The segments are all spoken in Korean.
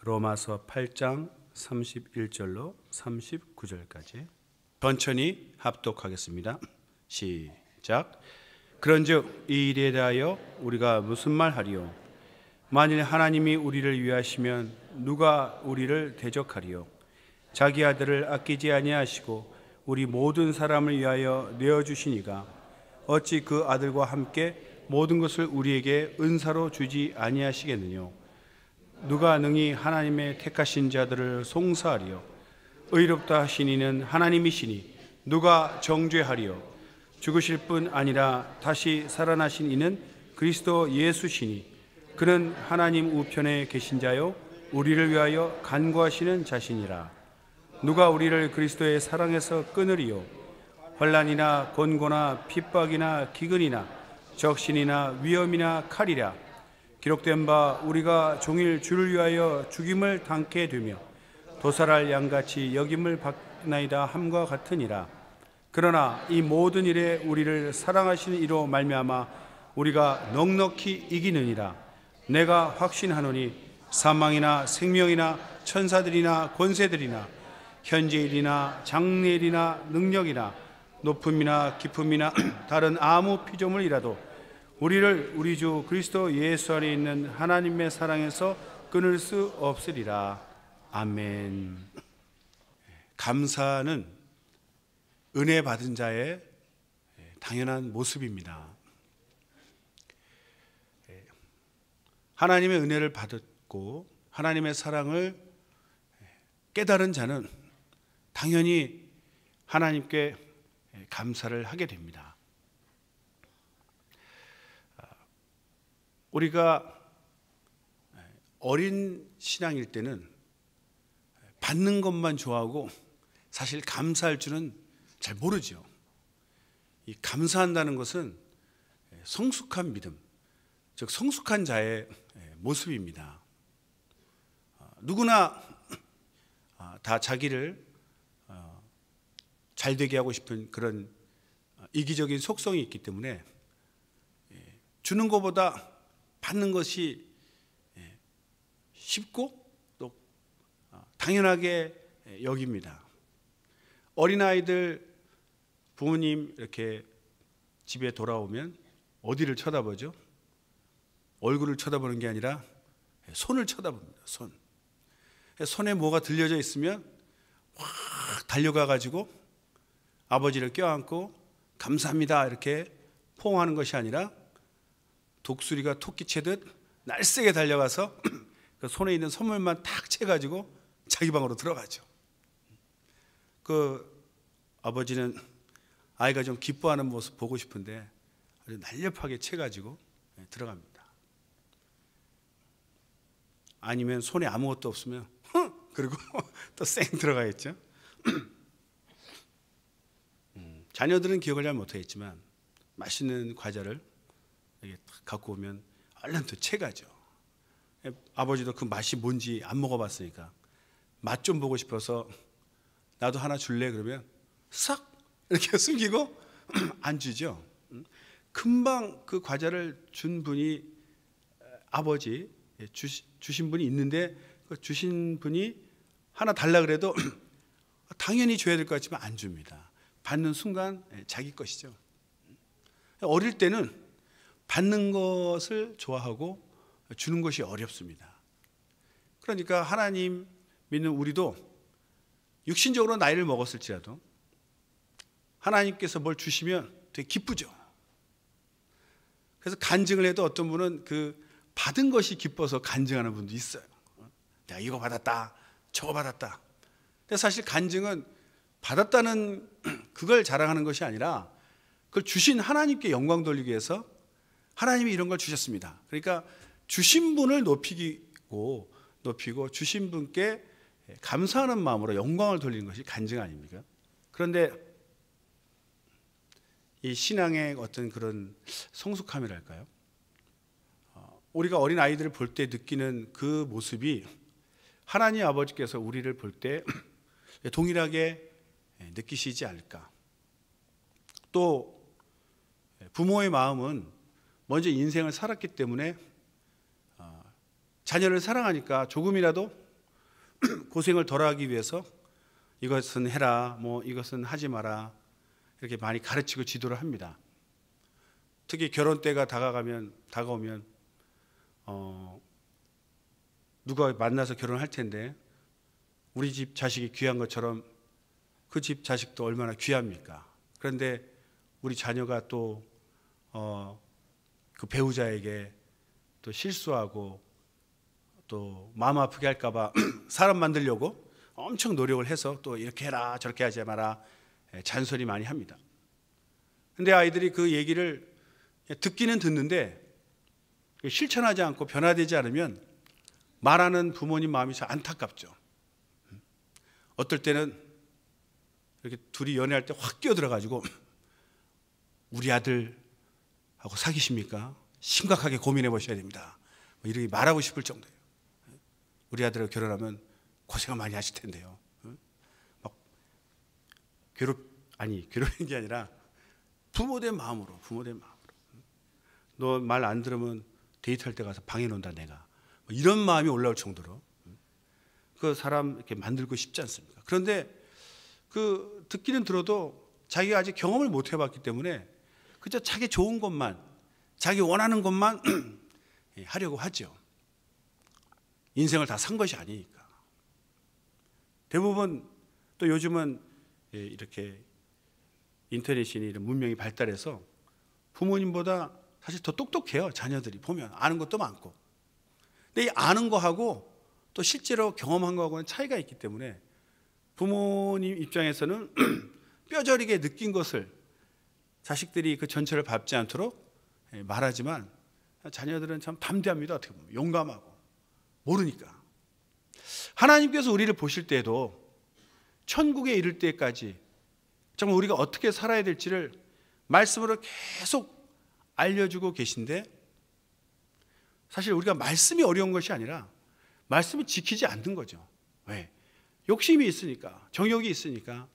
로마서 8장 31절로 39절까지 천천히 합독하겠습니다. 시작. 그런즉 이 일에 대하여 우리가 무슨 말하리요? 만일 하나님이 우리를 위하시면 누가 우리를 대적하리요? 자기 아들을 아끼지 아니하시고 우리 모든 사람을 위하여 내어주시니가 어찌 그 아들과 함께 모든 것을 우리에게 은사로 주지 아니하시겠느냐? 누가 능히 하나님의 택하신 자들을 송사하리요? 의롭다 하신 이는 하나님이시니 누가 정죄하리요? 죽으실 뿐 아니라 다시 살아나신 이는 그리스도 예수시니 그는 하나님 우편에 계신 자요 우리를 위하여 간구하시는 자시니라. 누가 우리를 그리스도의 사랑에서 끊으리요? 환난이나 곤고나 핍박이나 기근이나 적신이나 위험이나 칼이라. 기록된 바 우리가 종일 주를 위하여 죽임을 당케 되며 도살할 양같이 여김을 받나이다 함과 같으니라. 그러나 이 모든 일에 우리를 사랑하시는 이로 말미암아 우리가 넉넉히 이기느니라. 내가 확신하노니 사망이나 생명이나 천사들이나 권세들이나 현재일이나 장래일이나 능력이나 높음이나 깊음이나 다른 아무 피조물이라도 우리를 우리 주 그리스도 예수 안에 있는 하나님의 사랑에서 끊을 수 없으리라. 아멘. 감사는 은혜 받은 자의 당연한 모습입니다. 하나님의 은혜를 받았고 하나님의 사랑을 깨달은 자는 당연히 하나님께 감사를 하게 됩니다. 우리가 어린 신앙일 때는 받는 것만 좋아하고 사실 감사할 줄은 잘 모르죠. 이 감사한다는 것은 성숙한 믿음, 즉 성숙한 자의 모습입니다. 누구나 다 자기를 잘 되게 하고 싶은 그런 이기적인 속성이 있기 때문에 주는 것보다 받는 것이 쉽고 또 당연하게 여깁니다. 어린아이들 부모님 이렇게 집에 돌아오면 어디를 쳐다보죠? 얼굴을 쳐다보는 게 아니라 손을 쳐다봅니다. 손에 뭐가 들려져 있으면 확 달려가 가지고 아버지를 껴안고 감사합니다 이렇게 포옹하는 것이 아니라 독수리가 토끼 채듯 날쌔게 달려가서 그 손에 있는 선물만 탁 채가지고 자기 방으로 들어가죠. 그 아버지는 아이가 좀 기뻐하는 모습 보고 싶은데 아주 날렵하게 채가지고 들어갑니다. 아니면 손에 아무것도 없으면 그리고 또 쌩 들어가겠죠. 자녀들은 기억을 잘 못하겠지만 맛있는 과자를 갖고 오면 얼른 또 채가죠. 아버지도 그 맛이 뭔지 안 먹어봤으니까 맛 좀 보고 싶어서 나도 하나 줄래? 그러면 싹 이렇게 숨기고 안 주죠. 금방 그 과자를 준 분이 아버지 주신 분이 있는데 그 주신 분이 하나 달라 그래도 당연히 줘야 될 것 같지만 안 줍니다. 받는 순간 자기 것이죠. 어릴 때는 받는 것을 좋아하고 주는 것이 어렵습니다. 그러니까 하나님 믿는 우리도 육신적으로 나이를 먹었을지라도 하나님께서 뭘 주시면 되게 기쁘죠. 그래서 간증을 해도 어떤 분은 그 받은 것이 기뻐서 간증하는 분도 있어요. 내가 이거 받았다, 저거 받았다. 근데 사실 간증은 받았다는 그걸 자랑하는 것이 아니라 그걸 주신 하나님께 영광 돌리기 위해서 하나님이 이런 걸 주셨습니다. 그러니까 주신 분을 높이고 주신 분께 감사하는 마음으로 영광을 돌리는 것이 간증 아닙니까? 그런데 이 신앙의 어떤 그런 성숙함이랄까요? 우리가 어린 아이들을 볼 때 느끼는 그 모습이 하나님 아버지께서 우리를 볼 때 동일하게 느끼시지 않을까? 또 부모의 마음은 먼저 인생을 살았기 때문에 자녀를 사랑하니까 조금이라도 고생을 덜하기 위해서 이것은 해라, 뭐 이것은 하지 마라 이렇게 많이 가르치고 지도를 합니다. 특히 결혼 때가 다가오면 누가 만나서 결혼할 텐데 우리 집 자식이 귀한 것처럼 그 집 자식도 얼마나 귀합니까? 그런데 우리 자녀가 또 그 배우자에게 또 실수하고 또 마음 아프게 할까봐 사람 만들려고 엄청 노력을 해서 또 이렇게 해라 저렇게 하지 마라 잔소리 많이 합니다. 근데 아이들이 그 얘기를 듣기는 듣는데 실천하지 않고 변화되지 않으면 말하는 부모님 마음이 참 안타깝죠. 어떨 때는 이렇게 둘이 연애할 때 확 끼어들어가지고 우리 아들하고 사귀십니까? 심각하게 고민해 보셔야 됩니다. 뭐 이렇게 말하고 싶을 정도예요. 우리 아들하고 결혼하면 고생을 많이 하실 텐데요. 막 괴롭힌 게 아니라 부모된 마음으로. 너 말 안 들으면 데이트할 때 가서 방해 놓는다 내가. 뭐 이런 마음이 올라올 정도로 그 사람 이렇게 만들고 싶지 않습니까? 그런데 그 듣기는 들어도 자기가 아직 경험을 못 해봤기 때문에 그저 자기 좋은 것만, 자기 원하는 것만 하려고 하죠. 인생을 다 산 것이 아니니까. 대부분 또 요즘은 이렇게 인터넷이니 이런 문명이 발달해서 부모님보다 사실 더 똑똑해요. 자녀들이 보면 아는 것도 많고. 근데 이 아는 거하고 또 실제로 경험한 거하고는 차이가 있기 때문에 부모님 입장에서는 뼈저리게 느낀 것을 자식들이 그 전체를 밟지 않도록 말하지만 자녀들은 참 담대합니다. 어떻게 보면 용감하고 모르니까. 하나님께서 우리를 보실 때에도 천국에 이를 때까지 정말 우리가 어떻게 살아야 될지를 말씀으로 계속 알려주고 계신데 사실 우리가 말씀이 어려운 것이 아니라 말씀을 지키지 않는 거죠. 왜? 욕심이 있으니까, 정욕이 있으니까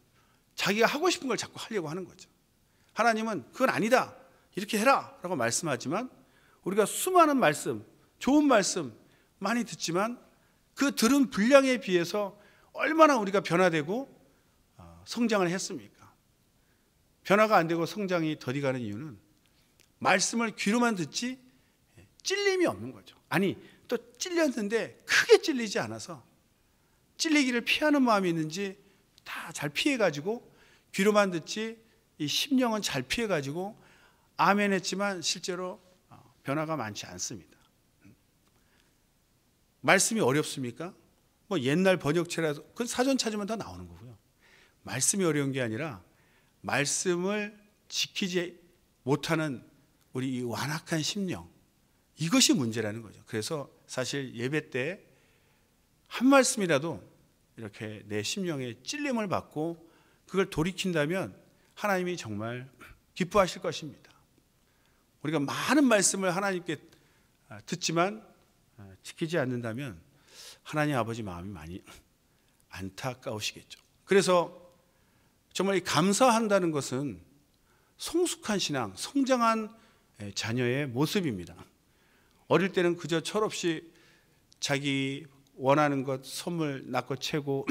자기가 하고 싶은 걸 자꾸 하려고 하는 거죠. 하나님은 그건 아니다, 이렇게 해라 라고 말씀하지만 우리가 수많은 말씀, 좋은 말씀 많이 듣지만 그 들은 분량에 비해서 얼마나 우리가 변화되고 성장을 했습니까? 변화가 안 되고 성장이 더디 가는 이유는 말씀을 귀로만 듣지 찔림이 없는 거죠. 아니 또 찔렸는데 크게 찔리지 않아서 찔리기를 피하는 마음이 있는지 다 잘 피해가지고 귀로만 듣지 이 심령은 잘 피해가지고 아멘 했지만 실제로 변화가 많지 않습니다. 말씀이 어렵습니까? 뭐 옛날 번역체라서 그건 사전 찾으면 다 나오는 거고요. 말씀이 어려운 게 아니라 말씀을 지키지 못하는 우리 이 완악한 심령, 이것이 문제라는 거죠. 그래서 사실 예배 때 한 말씀이라도 이렇게 내 심령에 찔림을 받고 그걸 돌이킨다면 하나님이 정말 기뻐하실 것입니다. 우리가 많은 말씀을 하나님께 듣지만 지키지 않는다면 하나님 아버지 마음이 많이 안타까우시겠죠. 그래서 정말 이 감사한다는 것은 성숙한 신앙, 성장한 자녀의 모습입니다. 어릴 때는 그저 철없이 자기 원하는 것, 선물 낳고 채고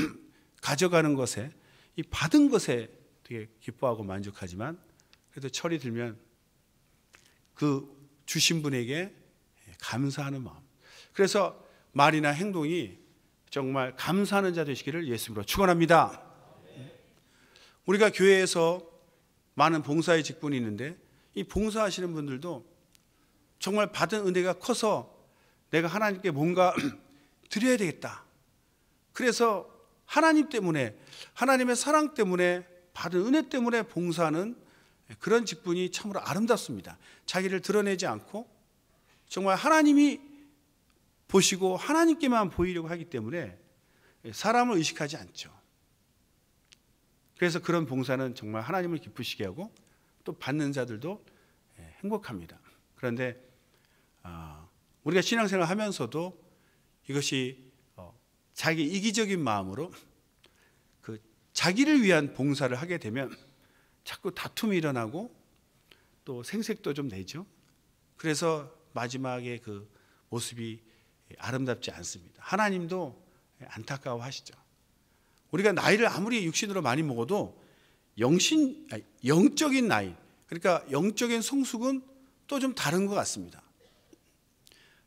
가져가는 것에, 이 받은 것에 되게 기뻐하고 만족하지만 그래도 철이 들면 그 주신 분에게 감사하는 마음. 그래서 말이나 행동이 정말 감사하는 자 되시기를 예수님으로 축원합니다. 우리가 교회에서 많은 봉사의 직분이 있는데 이 봉사하시는 분들도 정말 받은 은혜가 커서 내가 하나님께 뭔가 드려야 되겠다. 그래서 하나님 때문에, 하나님의 사랑 때문에, 받은 은혜 때문에 봉사하는 그런 직분이 참으로 아름답습니다. 자기를 드러내지 않고 정말 하나님이 보시고 하나님께만 보이려고 하기 때문에 사람을 의식하지 않죠. 그래서 그런 봉사는 정말 하나님을 기쁘시게 하고 또 받는 자들도 행복합니다. 그런데 우리가 신앙생활을 하면서도 이것이 자기 이기적인 마음으로 그 자기를 위한 봉사를 하게 되면 자꾸 다툼이 일어나고 또 생색도 좀 내죠. 그래서 마지막에 그 모습이 아름답지 않습니다. 하나님도 안타까워하시죠. 우리가 나이를 아무리 육신으로 많이 먹어도 영적인 나이, 그러니까 영적인 성숙은 또 좀 다른 것 같습니다.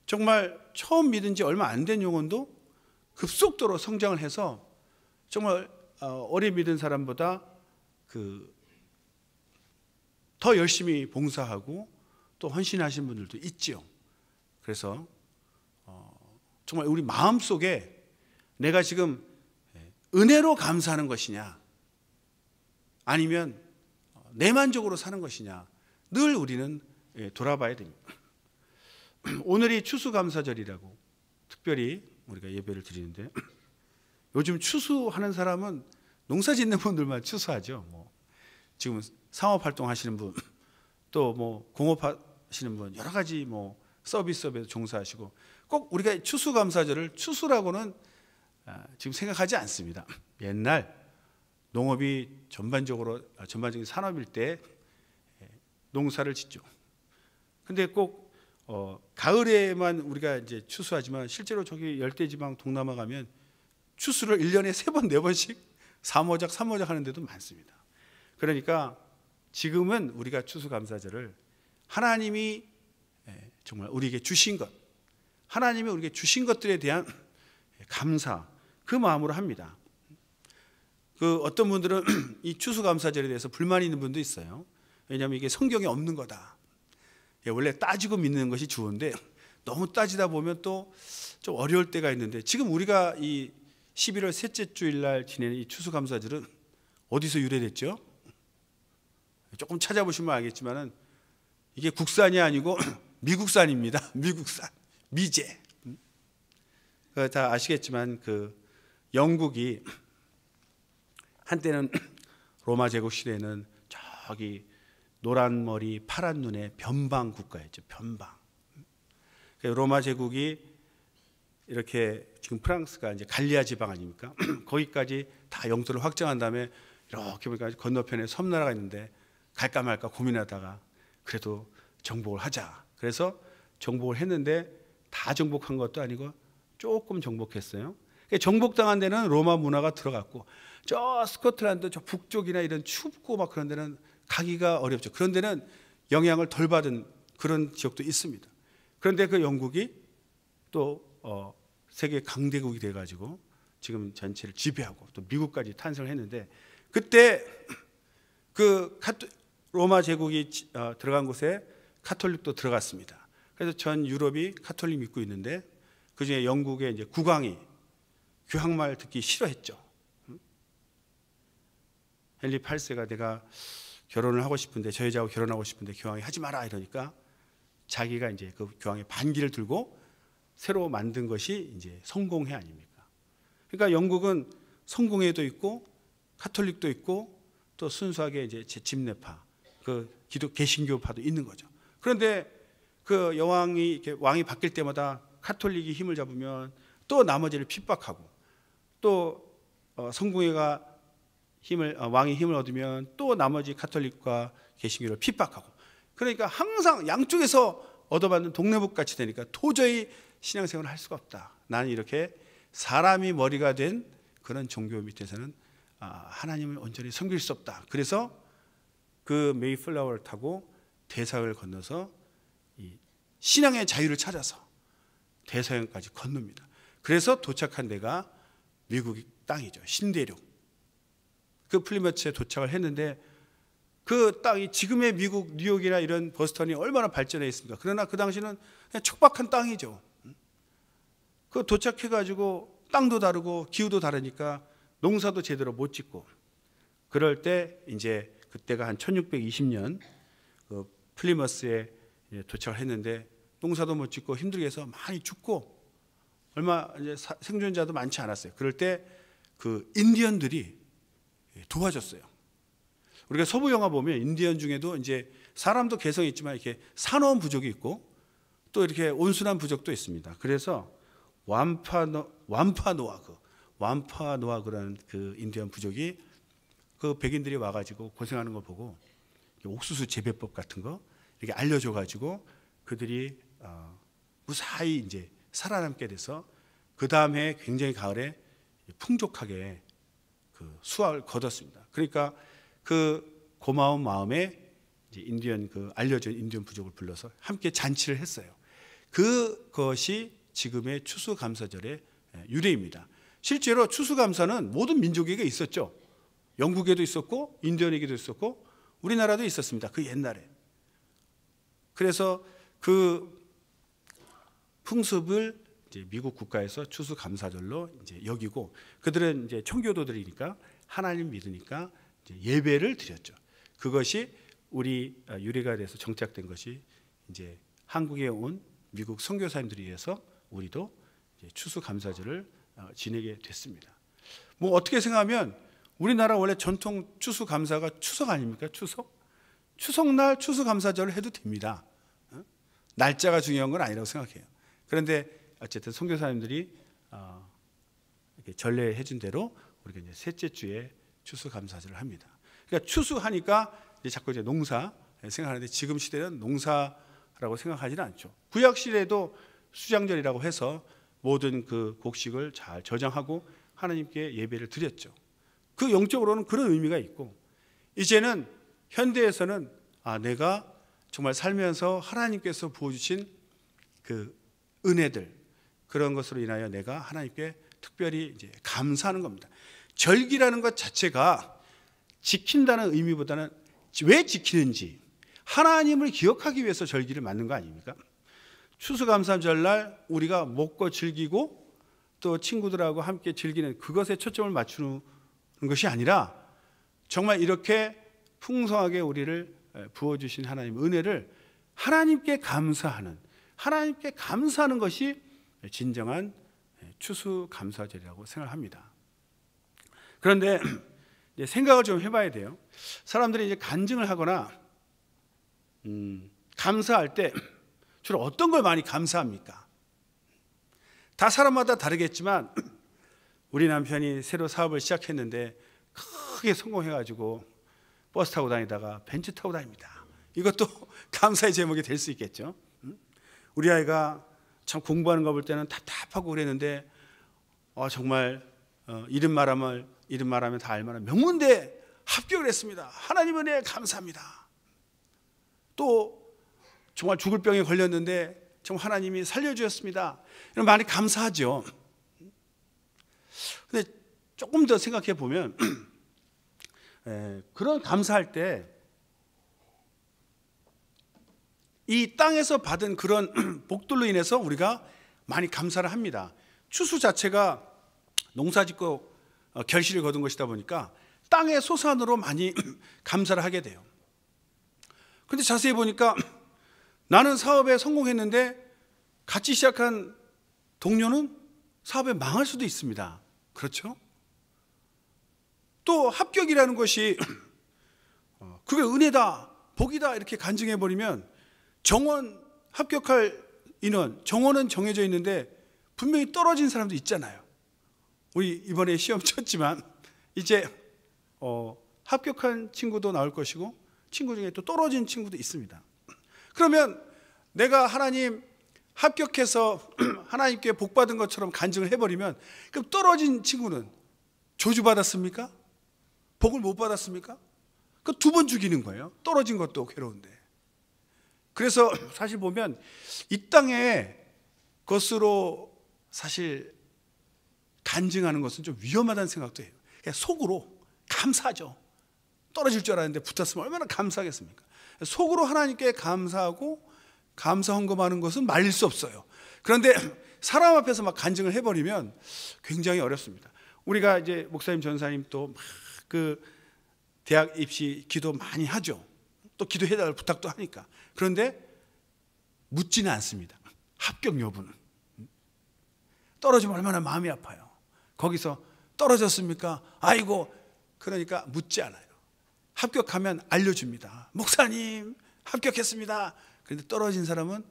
정말 처음 믿은 지 얼마 안 된 영혼도 급속도로 성장을 해서 정말 어린 믿은 사람보다 더 열심히 봉사하고 또 헌신하신 분들도 있지요. 그래서 정말 우리 마음속에 내가 지금 은혜로 감사하는 것이냐 아니면 내만족으로 사는 것이냐 늘 우리는 돌아봐야 됩니다. 오늘이 추수감사절이라고 특별히 우리가 예배를 드리는데, 요즘 추수하는 사람은 농사 짓는 분들만 추수하죠. 지금 상업활동 하시는 분, 또 공업하시는 분, 여러 가지 서비스업에 종사하시고, 꼭 우리가 추수감사절을 추수라고는 지금 생각하지 않습니다. 옛날 농업이 전반적인 산업일 때 농사를 짓죠. 근데 꼭 가을에만 우리가 이제 추수하지만 실제로 저기 열대지방 동남아 가면 추수를 1년에 3번, 4번씩 3호작 하는 데도 많습니다. 그러니까 지금은 우리가 추수감사절을 하나님이 정말 우리에게 주신 것, 하나님이 우리에게 주신 것들에 대한 감사, 그 마음으로 합니다. 어떤 분들은 이 추수감사절에 대해서 불만이 있는 분도 있어요. 왜냐하면 이게 성경에 없는 거다. 원래 따지고 믿는 것이 좋은데 너무 따지다 보면 또 좀 어려울 때가 있는데, 지금 우리가 이 11월 셋째 주일날 지내는 이 추수감사절은 어디서 유래됐죠? 조금 찾아보시면 알겠지만은 이게 국산이 아니고 미국산입니다. 미국산, 미제. 다 아시겠지만 영국이 한때는 로마 제국 시대에는 저기 노란 머리 파란 눈의 변방 국가였죠. 변방. 로마 제국이 이렇게 지금 프랑스가 이제 갈리아 지방 아닙니까? 거기까지 다 영토를 확장한 다음에 이렇게 보니까 건너편에 섬나라가 있는데 갈까 말까 고민하다가 그래도 정복을 하자. 그래서 정복을 했는데 다 정복한 것도 아니고 조금 정복했어요. 정복당한 데는 로마 문화가 들어갔고, 저 스코틀랜드 저 북쪽이나 이런 춥고 막 그런 데는 가기가 어렵죠. 그런 데는 영향을 덜 받은 그런 지역도 있습니다. 그런데 영국이 또 세계 강대국이 돼가지고 지금 전체를 지배하고 또 미국까지 탄생을 했는데, 그때 로마 제국이 들어간 곳에 카톨릭도 들어갔습니다. 그래서 전 유럽이 카톨릭 믿고 있는데, 그중에 영국의 이제 국왕이 교황말 듣기 싫어했죠. 헨리 8세가 내가 결혼을 하고 싶은데, 저 여자하고 결혼하고 싶은데 교황이 하지 마라 이러니까 자기가 이제 교황의 반기를 들고 새로 만든 것이 이제 성공회 아닙니까? 그러니까 영국은 성공회도 있고 카톨릭도 있고 또 순수하게 이제 집례파, 기독 개신교파도 있는 거죠. 그런데 여왕이 이렇게 왕이 바뀔 때마다 카톨릭이 힘을 잡으면 또 나머지를 핍박하고, 또 성공회가 왕이 힘을 얻으면 또 나머지 카톨릭과 개신교를 핍박하고, 그러니까 항상 양쪽에서 얻어받는 동네북 같이 되니까 도저히 신앙생활을 할 수가 없다. 나는 이렇게 사람이 머리가 된 그런 종교 밑에서는 하나님을 온전히 섬길 수 없다. 그래서 메이플라워를 타고 대서양을 건너서 이 신앙의 자유를 찾아서 대서양까지 건넙니다. 그래서 도착한 데가 미국 땅이죠. 신대륙. 플리머스에 도착을 했는데, 그 땅이 지금의 미국 뉴욕이나 이런 버스턴이 얼마나 발전해 있습니까? 그러나 그 당시는 그냥 척박한 땅이죠. 도착해가지고 땅도 다르고 기후도 다르니까 농사도 제대로 못 짓고, 그럴 때 이제 그때가 한 1620년 플리머스에 도착을 했는데 농사도 못 짓고 힘들게 해서 많이 죽고 얼마 이제 생존자도 많지 않았어요. 그럴 때 인디언들이 도와줬어요. 우리가 서부 영화 보면 인디언 중에도 이제 사람도 개성이 있지만 이렇게 사나운 부족이 있고 또 이렇게 온순한 부족도 있습니다. 그래서 완파노아그라는 인디언 부족이 백인들이 와가지고 고생하는 거 보고 옥수수 재배법 같은 거 이렇게 알려줘가지고 그들이 무사히 이제 살아남게 돼서 그 다음 해 굉장히 가을에 풍족하게 그 수확을 거뒀습니다. 그러니까 그 고마운 마음에 이제 인디언 그 알려진 인디언 부족을 불러서 함께 잔치를 했어요. 그것이 지금의 추수감사절의 유래입니다. 실제로 추수감사는 모든 민족에게 있었죠. 영국에도 있었고 인디언에게도 있었고 우리나라도 있었습니다. 그 옛날에. 그래서 그 풍습을 이제 미국 국가에서 추수감사절로 이제 여기고, 그들은 이제 청교도들이니까 하나님 믿으니까 이제 예배를 드렸죠. 그것이 우리 유래가 돼서 정착된 것이 이제 한국에 온 미국 선교사님들에 의해서 우리도 이제 추수감사절을 지내게 됐습니다. 뭐 어떻게 생각하면 우리나라 원래 전통 추수감사가 추석 아닙니까? 추석날 추수감사절을 해도 됩니다. 날짜가 중요한 건 아니라고 생각해요. 그런데 어쨌든 선교사님들이 이렇게 전례해 준 대로 우리가 이제 셋째 주에 추수감사절을 합니다. 그러니까 추수하니까 이제 자꾸 이제 농사 생각하는데 지금 시대는 농사라고 생각하지는 않죠. 구약 시대에도 수장절이라고 해서 모든 그 곡식을 잘 저장하고 하나님께 예배를 드렸죠. 그 영적으로는 그런 의미가 있고, 이제는 현대에서는 내가 정말 살면서 하나님께서 부어주신 그 은혜들, 그런 것으로 인하여 내가 하나님께 특별히 이제 감사하는 겁니다. 절기라는 것 자체가 지킨다는 의미보다는 왜 지키는지, 하나님을 기억하기 위해서 절기를 만든 거 아닙니까? 추수감사절날 우리가 먹고 즐기고 또 친구들하고 함께 즐기는 그것에 초점을 맞추는 것이 아니라 정말 이렇게 풍성하게 우리를 부어주신 하나님의 은혜를 하나님께 감사하는 것이 진정한 추수감사절이라고 생각합니다. 그런데 이제 생각을 좀 해봐야 돼요. 사람들이 이제 간증을 하거나 감사할 때 주로 어떤 걸 많이 감사합니까? 다 사람마다 다르겠지만 우리 남편이 새로 사업을 시작했는데 크게 성공해가지고 버스 타고 다니다가 벤츠 타고 다닙니다. 이것도 감사의 제목이 될 수 있겠죠. 우리 아이가 참 공부하는 거 볼 때는 답답하고 그랬는데 정말 이름 말하면 다 알만한 명문대 합격을 했습니다. 하나님 은혜에 감사합니다. 또 정말 죽을 병에 걸렸는데 정말 하나님이 살려주셨습니다. 이런 많이 감사하죠. 근데 조금 더 생각해 보면 그런 감사할 때 이 땅에서 받은 그런 복들로 인해서 우리가 많이 감사를 합니다. 추수 자체가 농사짓고 결실을 거둔 것이다 보니까 땅의 소산으로 많이 감사를 하게 돼요. 그런데 자세히 보니까 나는 사업에 성공했는데 같이 시작한 동료는 사업에 망할 수도 있습니다. 그렇죠? 또 합격이라는 것이 그게 은혜다, 복이다 이렇게 간증해버리면 정원 합격할 인원, 정원은 정해져 있는데 분명히 떨어진 사람도 있잖아요. 우리 이번에 시험 쳤지만 이제 합격한 친구도 나올 것이고 친구 중에 또 떨어진 친구도 있습니다. 그러면 내가 하나님 합격해서 하나님께 복 받은 것처럼 간증을 해버리면 그럼 떨어진 친구는 저주받았습니까? 복을 못 받았습니까? 그 두 번 죽이는 거예요. 떨어진 것도 괴로운데. 그래서 사실 보면 이 땅에 것으로 사실 간증하는 것은 좀 위험하다는 생각도 해요. 그냥 속으로 감사하죠. 떨어질 줄 알았는데 붙었으면 얼마나 감사하겠습니까? 속으로 하나님께 감사하고 감사 헌금하는 것은 말릴 수 없어요. 그런데 사람 앞에서 막 간증을 해버리면 굉장히 어렵습니다. 우리가 이제 목사님, 전사님 또 막 그 대학 입시 기도 많이 하죠. 또 기도해달라고 부탁도 하니까. 그런데 묻지는 않습니다. 합격 여부는. 떨어지면 얼마나 마음이 아파요. 거기서 떨어졌습니까? 아이고. 그러니까 묻지 않아요. 합격하면 알려줍니다. 목사님 합격했습니다. 그런데 떨어진 사람은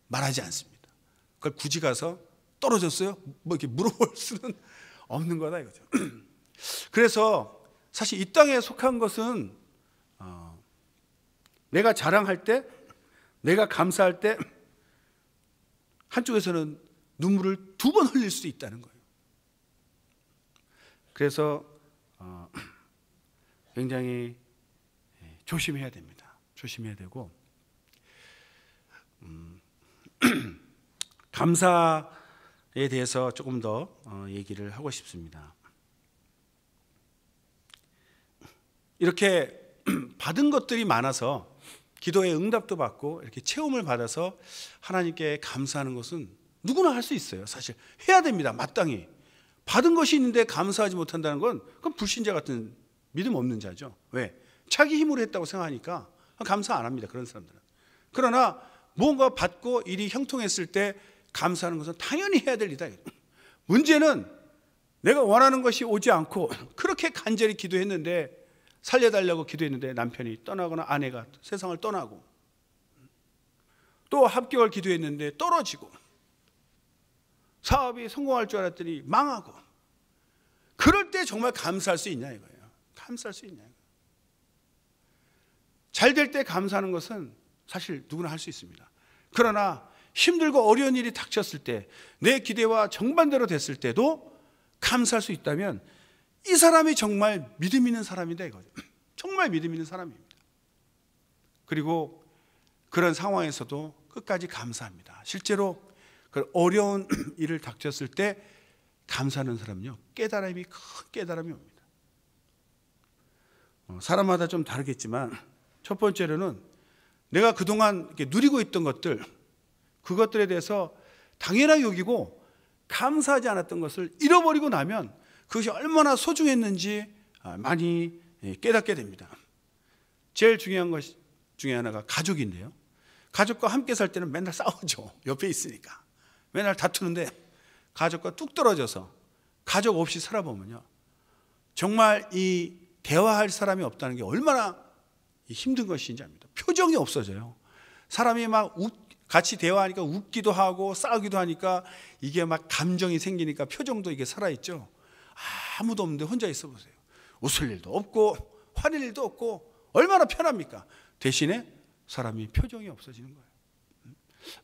말하지 않습니다. 그걸 굳이 가서 떨어졌어요? 뭐 이렇게 물어볼 수는 없는 거다 이거죠. 그래서 사실 이 땅에 속한 것은 내가 자랑할 때, 내가 감사할 때 한쪽에서는 눈물을 2번 흘릴 수도 있다는 거예요. 그래서 굉장히 조심해야 됩니다. 조심해야 되고, 감사에 대해서 조금 더 얘기를 하고 싶습니다. 이렇게 받은 것들이 많아서 기도의 응답도 받고 이렇게 체험을 받아서 하나님께 감사하는 것은 누구나 할 수 있어요. 사실 해야 됩니다. 마땅히. 받은 것이 있는데 감사하지 못한다는 건 그건 불신자 같은 믿음 없는 자죠. 왜? 자기 힘으로 했다고 생각하니까 감사 안 합니다. 그런 사람들은. 그러나 무언가 받고 일이 형통했을 때 감사하는 것은 당연히 해야 될 일이다. 문제는 내가 원하는 것이 오지 않고 그렇게 간절히 기도했는데, 살려달라고 기도했는데 남편이 떠나거나 아내가 세상을 떠나고, 또 합격을 기도했는데 떨어지고, 사업이 성공할 줄 알았더니 망하고, 그럴 때 정말 감사할 수 있냐 이거예요. 감사할 수 있냐. 잘 될 때 감사하는 것은 사실 누구나 할 수 있습니다. 그러나 힘들고 어려운 일이 닥쳤을 때, 내 기대와 정반대로 됐을 때도 감사할 수 있다면 이 사람이 정말 믿음 있는 사람이다 이거죠. 정말 믿음 있는 사람입니다. 그리고 그런 상황에서도 끝까지 감사합니다. 실제로 그 어려운 일을 닥쳤을 때 감사하는 사람은요, 깨달음이, 큰 깨달음이 옵니다. 사람마다 좀 다르겠지만, 첫 번째로는 내가 그동안 이렇게 누리고 있던 것들, 그것들에 대해서 당연하게 여기고 감사하지 않았던 것을 잃어버리고 나면 그것이 얼마나 소중했는지 많이 깨닫게 됩니다. 제일 중요한 것 중에 하나가 가족인데요. 가족과 함께 살 때는 맨날 싸우죠. 옆에 있으니까. 맨날 다투는데 가족과 뚝 떨어져서 가족 없이 살아보면요, 정말 이 대화할 사람이 없다는 게 얼마나 힘든 것인지 압니다. 표정이 없어져요. 사람이 막 같이 대화하니까 웃기도 하고 싸우기도 하니까 이게 막 감정이 생기니까 표정도 이게 살아있죠. 아무도 없는데 혼자 있어 보세요. 웃을 일도 없고 화낼 일도 없고 얼마나 편합니까? 대신에 사람이 표정이 없어지는 거예요.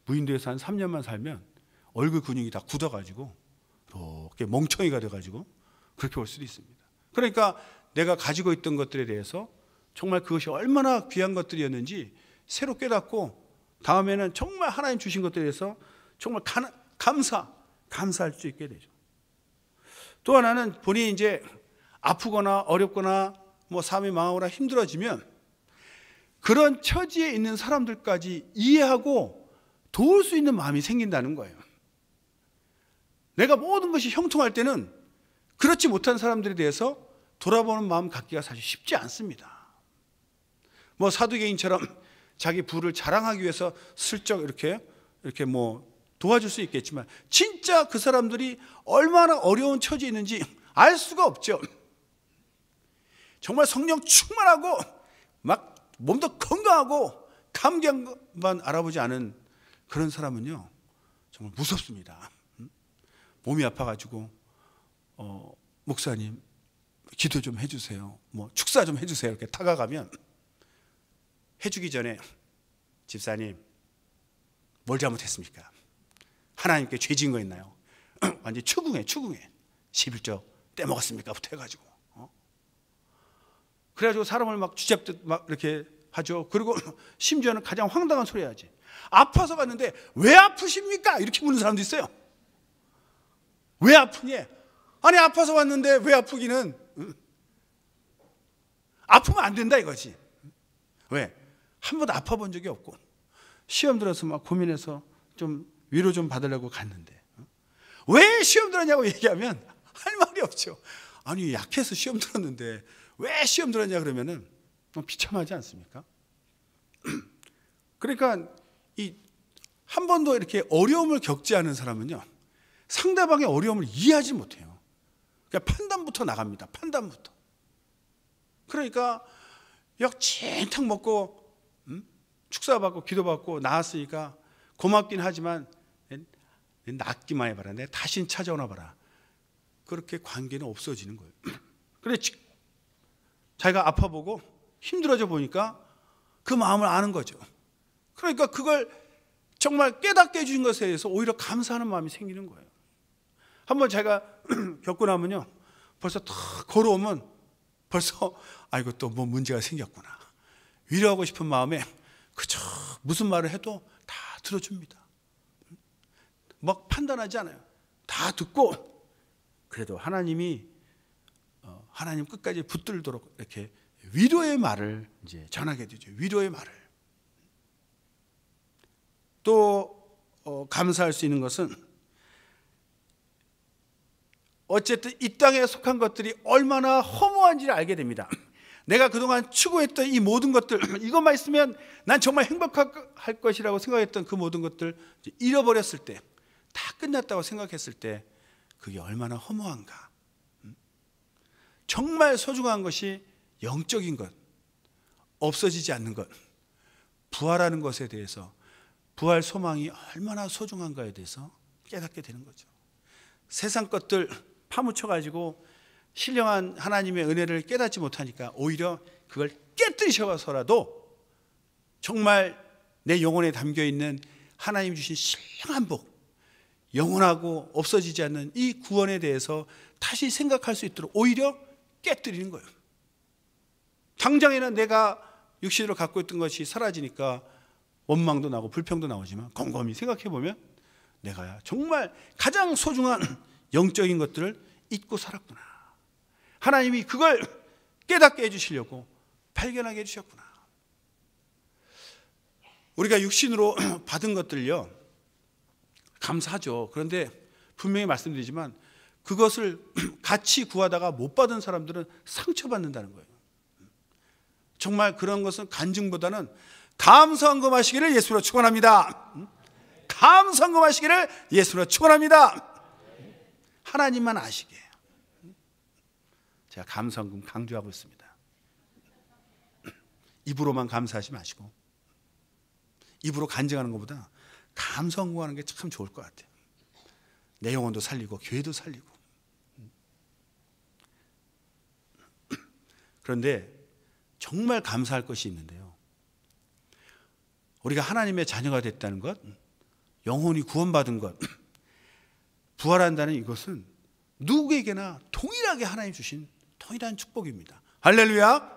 무인도에서 한 3년만 살면 얼굴 근육이 다 굳어가지고 이렇게 멍청이가 돼가지고 그렇게 올 수도 있습니다. 그러니까 내가 가지고 있던 것들에 대해서 정말 그것이 얼마나 귀한 것들이었는지 새로 깨닫고, 다음에는 정말 하나님 주신 것들에 대해서 정말 감사할 수 있게 되죠. 또 하나는 본인이 이제 아프거나 어렵거나 뭐 삶이 망하거나 힘들어지면 그런 처지에 있는 사람들까지 이해하고 도울 수 있는 마음이 생긴다는 거예요. 내가 모든 것이 형통할 때는 그렇지 못한 사람들에 대해서 돌아보는 마음 갖기가 사실 쉽지 않습니다. 뭐 사두개인처럼 자기 부를 자랑하기 위해서 슬쩍 이렇게 뭐 도와줄 수 있겠지만, 진짜 그 사람들이 얼마나 어려운 처지에 있는지 알 수가 없죠. 정말 성령 충만하고 막 몸도 건강하고 감격만 알아보지 않은 그런 사람은요, 정말 무섭습니다. 몸이 아파가지고 목사님 기도 좀 해주세요, 뭐 축사 좀 해주세요 이렇게 다가가면 해주기 전에 집사님 뭘 잘못했습니까? 하나님께 죄 지은 거 있나요? 완전히 추궁해 11조 떼먹었습니까? 부터 해가지고 그래가지고 사람을 막 쥐잡듯 막 이렇게 하죠. 그리고 심지어는 가장 황당한 소리 하지. 아파서 갔는데 왜 아프십니까? 이렇게 묻는 사람도 있어요. 왜 아프니? 아니 아파서 왔는데 왜 아프기는? 아프면 안 된다 이거지. 왜? 한 번도 아파 본 적이 없고 시험 들어서 막 고민해서 좀 위로 좀 받으려고 갔는데 왜 시험 들었냐고 얘기하면 할 말이 없죠. 아니 약해서 시험 들었는데 왜 시험 들었냐 그러면은 비참하지 않습니까? 그러니까 이 한 번도 이렇게 어려움을 겪지 않은 사람은요, 상대방의 어려움을 이해하지 못해요. 그러니까 판단부터 나갑니다. 판단부터. 그러니까 역진탕 먹고 축사받고 기도받고 나왔으니까 고맙긴 하지만 낫기만 해봐라. 내 다신 찾아오나 봐라. 그렇게 관계는 없어지는 거예요. 그래 자기가 아파보고 힘들어져 보니까 그 마음을 아는 거죠. 그러니까 그걸 정말 깨닫게 해주신 것에 대해서 오히려 감사하는 마음이 생기는 거예요. 한번 제가 겪고 나면요, 벌써 탁 걸어오면 벌써 아이고 또 뭐 문제가 생겼구나. 위로하고 싶은 마음에 그저 무슨 말을 해도 다 들어줍니다. 막 판단하지 않아요. 다 듣고 그래도 하나님이 하나님 끝까지 붙들도록 이렇게 위로의 말을 이제 전하게 되죠. 위로의 말을. 또 감사할 수 있는 것은 어쨌든 이 땅에 속한 것들이 얼마나 허무한지를 알게 됩니다. 내가 그동안 추구했던 이 모든 것들, 이것만 있으면 난 정말 행복할 것이라고 생각했던 그 모든 것들 잃어버렸을 때, 다 끝났다고 생각했을 때 그게 얼마나 허무한가. 정말 소중한 것이 영적인 것, 없어지지 않는 것, 부활하는 것에 대해서, 부활 소망이 얼마나 소중한가에 대해서 깨닫게 되는 거죠. 세상 것들 파묻혀가지고 신령한 하나님의 은혜를 깨닫지 못하니까 오히려 그걸 깨뜨리셔서라도 정말 내 영혼에 담겨있는 하나님 주신 신령한 복, 영원하고 없어지지 않는 이 구원에 대해서 다시 생각할 수 있도록 오히려 깨뜨리는 거예요. 당장에는 내가 육신으로 갖고 있던 것이 사라지니까 원망도 나고 불평도 나오지만 곰곰이 생각해보면 내가 정말 가장 소중한 영적인 것들을 잊고 살았구나. 하나님이 그걸 깨닫게 해주시려고 발견하게 해주셨구나. 우리가 육신으로 받은 것들요, 감사하죠. 그런데 분명히 말씀드리지만 그것을 같이 구하다가 못 받은 사람들은 상처받는다는 거예요. 정말 그런 것은 간증보다는 감사헌금하시기를 예수로 축원합니다. 감사헌금하시기를 예수로 축원합니다. 하나님만 아시게. 제가 감사헌금 강조하고 있습니다. 입으로만 감사하지 마시고 입으로 간증하는 것보다 감사헌금하는 게 참 좋을 것 같아요. 내 영혼도 살리고 교회도 살리고. 그런데 정말 감사할 것이 있는데요, 우리가 하나님의 자녀가 됐다는 것, 영혼이 구원받은 것, 부활한다는 이것은 누구에게나 동일하게 하나님 주신 동일한 축복입니다. 할렐루야.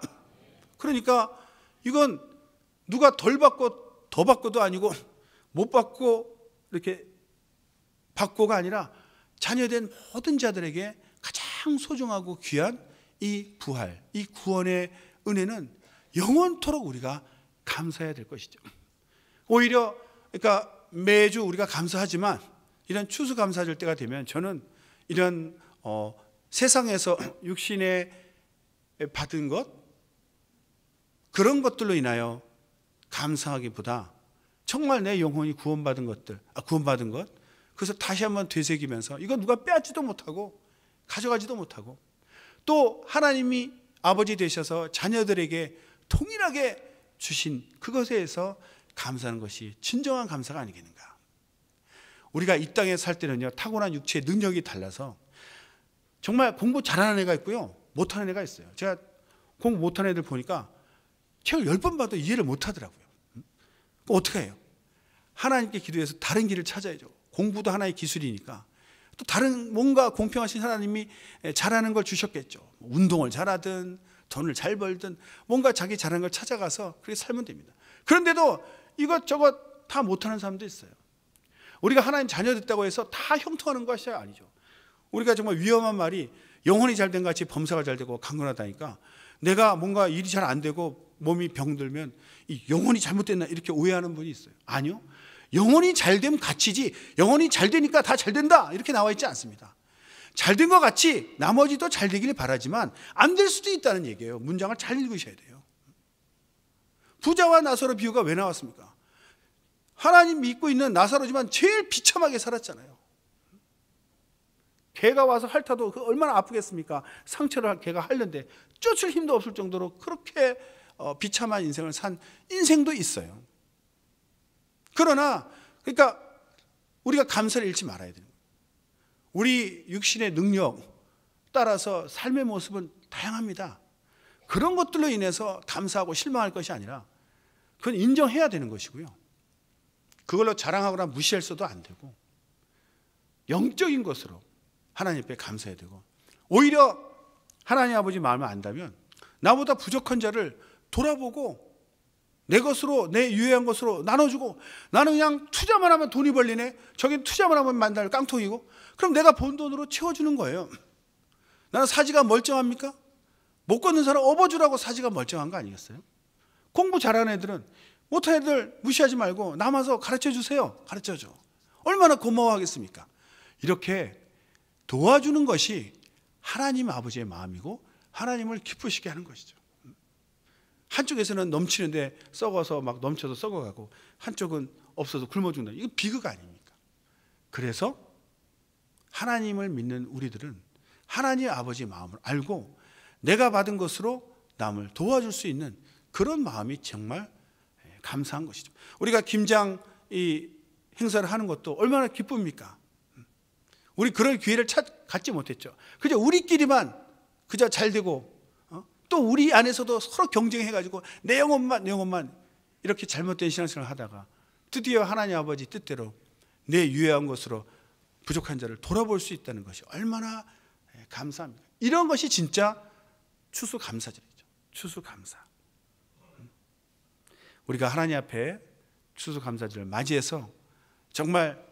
그러니까 이건 누가 덜 받고 더 받고도 아니고 못 받고 이렇게 받고가 아니라 자녀된 모든 자들에게 가장 소중하고 귀한 이 부활, 이 구원의 은혜는 영원토록 우리가 감사해야 될 것이죠. 오히려 그러니까 매주 우리가 감사하지만 이런 추수감사절 때가 되면 저는 이런 세상에서 육신에 받은 것, 그런 것들로 인하여 감사하기보다 정말 내 영혼이 구원받은 것들, 구원받은 것, 그래서 다시 한번 되새기면서 이거 누가 빼앗지도 못하고 가져가지도 못하고 또 하나님이 아버지 되셔서 자녀들에게 동일하게 주신 그것에 대해서 감사하는 것이 진정한 감사가 아니겠는가. 우리가 이 땅에 살 때는요, 타고난 육체의 능력이 달라서 정말 공부 잘하는 애가 있고요, 못하는 애가 있어요. 제가 공부 못하는 애들 보니까 책을 10번 봐도 이해를 못하더라고요. 어떻게 해요? 하나님께 기도해서 다른 길을 찾아야죠. 공부도 하나의 기술이니까 또 다른 뭔가 공평하신 하나님이 잘하는 걸 주셨겠죠. 운동을 잘하든 돈을 잘 벌든 뭔가 자기 잘하는 걸 찾아가서 그렇게 살면 됩니다. 그런데도 이것저것 다 못하는 사람도 있어요. 우리가 하나님 자녀 됐다고 해서 다 형통하는 것이 아니죠. 우리가 정말 위험한 말이 영혼이 잘된 같이 범사가 잘되고 강건하다니까, 내가 뭔가 일이 잘 안 되고 몸이 병들면 이 영혼이 잘못됐나 이렇게 오해하는 분이 있어요. 아니요, 영혼이 잘되면 가치지 영혼이 잘되니까 다 잘된다 이렇게 나와 있지 않습니다. 잘된 것 같이 나머지도 잘되기를 바라지만 안 될 수도 있다는 얘기예요. 문장을 잘 읽으셔야 돼요. 부자와 나사로 비유가 왜 나왔습니까? 하나님 믿고 있는 나사로지만 제일 비참하게 살았잖아요. 개가 와서 핥아도 얼마나 아프겠습니까? 상처를 개가 핥는데 쫓을 힘도 없을 정도로 그렇게 비참한 인생을 산 인생도 있어요. 그러나 그러니까 우리가 감사를 잃지 말아야 돼요. 우리 육신의 능력 따라서 삶의 모습은 다양합니다. 그런 것들로 인해서 감사하고 실망할 것이 아니라 그건 인정해야 되는 것이고요. 그걸로 자랑하거나 무시해서도 안 되고 영적인 것으로 하나님 앞에 감사해야 되고, 오히려 하나님 아버지 마음을 안다면 나보다 부족한 자를 돌아보고 내 것으로, 내 유해한 것으로 나눠주고, 나는 그냥 투자만 하면 돈이 벌리네, 저긴 투자만 하면 만날 깡통이고, 그럼 내가 번 돈으로 채워주는 거예요. 나는 사지가 멀쩡합니까? 못 걷는 사람 업어주라고 사지가 멀쩡한 거 아니겠어요? 공부 잘하는 애들은 못한 애들 무시하지 말고 남아서 가르쳐 주세요. 가르쳐줘. 얼마나 고마워하겠습니까? 이렇게 도와주는 것이 하나님 아버지의 마음이고 하나님을 기쁘시게 하는 것이죠. 한쪽에서는 넘치는데 썩어서 막 넘쳐서 썩어가고, 한쪽은 없어서 굶어 죽는다. 이거 비극 아닙니까? 그래서 하나님을 믿는 우리들은 하나님 아버지의 마음을 알고 내가 받은 것으로 남을 도와줄 수 있는 그런 마음이 정말 감사한 것이죠. 우리가 김장 이 행사를 하는 것도 얼마나 기쁩니까? 우리 그럴 기회를 갖지 못했죠. 그저 우리끼리만 그저 잘 되고, 또 우리 안에서도 서로 경쟁해가지고 내 영혼만 이렇게 잘못된 신앙생활을 하다가 드디어 하나님 아버지 뜻대로 내 유해한 것으로 부족한 자를 돌아볼 수 있다는 것이 얼마나 감사합니까? 이런 것이 진짜 추수감사절이죠. 추수감사. 우리가 하나님 앞에 추수감사절을 맞이해서 정말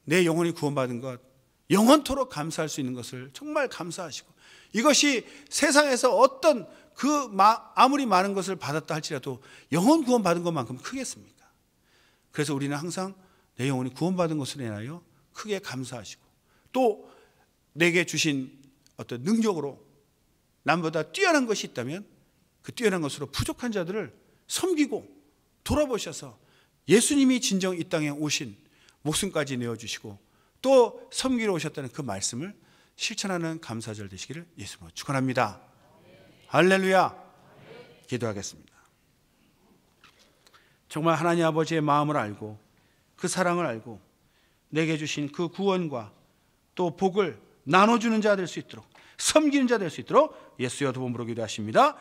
내 영혼이 구원받은 것, 영원토록 감사할 수 있는 것을 정말 감사하시고, 이것이 세상에서 어떤 아무리 많은 것을 받았다 할지라도 영혼 구원받은 것만큼 크겠습니까? 그래서 우리는 항상 내 영혼이 구원받은 것으로 인하여 크게 감사하시고, 또 내게 주신 어떤 능력으로 남보다 뛰어난 것이 있다면 그 뛰어난 것으로 부족한 자들을 섬기고 돌아보셔서 예수님이 진정 이 땅에 오신 목숨까지 내어주시고 또 섬기러 오셨다는 그 말씀을 실천하는 감사절 되시기를 예수님으로 축원합니다. 할렐루야. 기도하겠습니다. 정말 하나님 아버지의 마음을 알고 그 사랑을 알고 내게 주신 그 구원과 또 복을 나눠주는 자 될 수 있도록, 섬기는 자 될 수 있도록 예수여 도움으로 기도하십니다.